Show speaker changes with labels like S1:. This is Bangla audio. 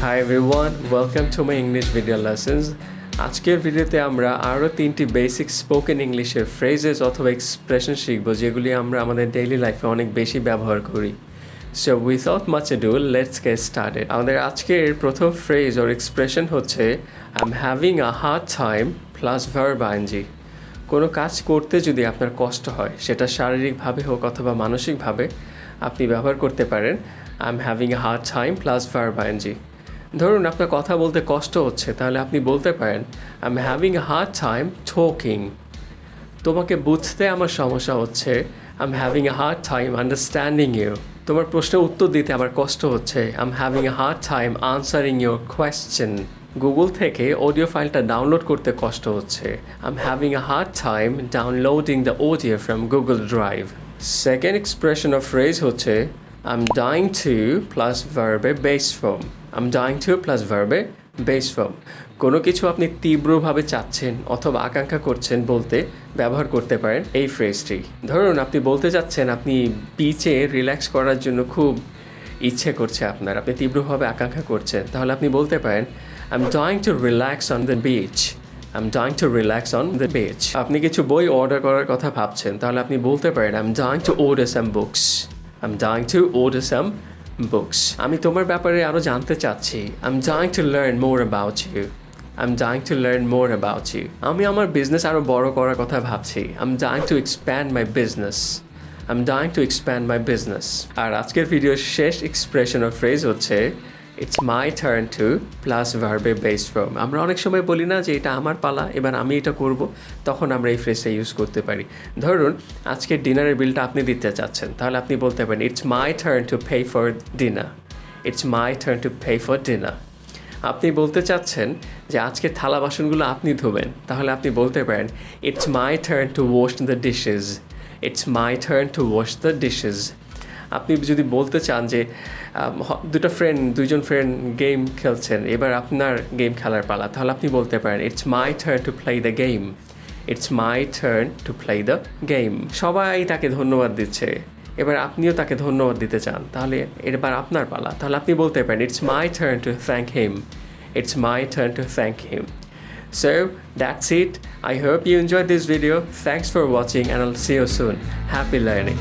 S1: Hi everyone, welcome to my English video lessons. আজকের ভিডিওতে আমরা আরও 3টি বেসিক স্পোকেন ইংলিশের ফ্রেজেস অথবা এক্সপ্রেশন শিখব যেগুলি আমরা আমাদের ডেইলি লাইফে অনেক বেশি ব্যবহার করি। So without much ado, let's get started. আমাদের আজকের প্রথম ফ্রেজ অর এক্সপ্রেশন হচ্ছে I'm having a hard time plus verb-ING. কোনো কাজ করতে যদি আপনার কষ্ট হয়, সেটা শারীরিকভাবে হোক অথবা মানসিকভাবে, আপনি ব্যবহার করতে পারেন I'm having a hard time plus verb-ING. ধরুন আপনার কথা বলতে কষ্ট হচ্ছে, তাহলে আপনি বলতে পারেন I'm having a hard time talking. তোমাকে বুঝতে আমার সমস্যা হচ্ছে I'm having a hard time understanding you. তোমার প্রশ্নের উত্তর দিতে আমার কষ্ট হচ্ছে I'm having a hard time answering your question. Google থেকে অডিও ফাইলটা ডাউনলোড করতে কষ্ট হচ্ছে I'm having a hard time downloading the audio from Google Drive. Second expression of phrase হচ্ছে I'm dying to plus verb base form. I'm dying to plus verb base form. কোনো কিছু আপনি তীব্রভাবে চাচ্ছেন অথবা আকাঙ্ক্ষা করছেন বলতে ব্যবহার করতে পারেন এই ফ্রেজটি। ধরুন আপনি বলতে চাচ্ছেন আপনি বিচে রিল্যাক্স করার জন্য খুব ইচ্ছে করছে আপনার, আপনি তীব্রভাবে আকাঙ্ক্ষা করছেন, তাহলে আপনি বলতে পারেন I'm dying to relax on the beach. I'm dying to relax on the beach. আপনি কিছু বই অর্ডার করার কথা ভাবছেন, তাহলে আপনি বলতে পারেন I'm dying to order some books. I'm dying to order some books. আমি তোমার ব্যাপারে আরও জানতে চাচ্ছি I'm dying to learn more about you. I'm dying to learn more about you. আমি আমার বিজনেস আরও বড় করার কথা ভাবছি I'm dying to expand my business. I'm dying to expand my business. আর আজকের ভিডিওর শেষ এক্সপ্রেশন অফ ফ্রেজ হচ্ছে It's my turn to plus verb base form. আমরা অনেক সময় বলি না যে এটা আমার পালা, এবার আমি এটা করব, তখন আমরা এই ফ্রেজটা ইউজ করতে পারি। ধরুন আজকে ডিনারের বিলটা আপনি দিতে চাচ্ছেন, তাহলে আপনি বলতে পারেন It's my turn to pay for dinner. It's my turn to pay for dinner. আপনি বলতে চাচ্ছেন যে আজকে থালা বাসনগুলো আপনি ধোবেন, তাহলে আপনি বলতে পারেন It's my turn to wash the dishes. It's my turn to wash the dishes. আপনি যদি বলতে চান যে দুইজন ফ্রেন্ড গেম খেলছেন, এবার আপনার গেম খেলার পালা, তাহলে আপনি বলতে পারেন It's my turn to play the game. It's my turn to play the game. সবাই তাকে ধন্যবাদ দিচ্ছে, এবার আপনিও তাকে ধন্যবাদ দিতে চান, তাহলে এবার আপনার পালা, তাহলে আপনি বলতে পারেন It's my turn to thank him. It's my turn to thank him. So that's it. I hope you enjoyed this video. Thanks for watching and I'll see you soon. Happy learning.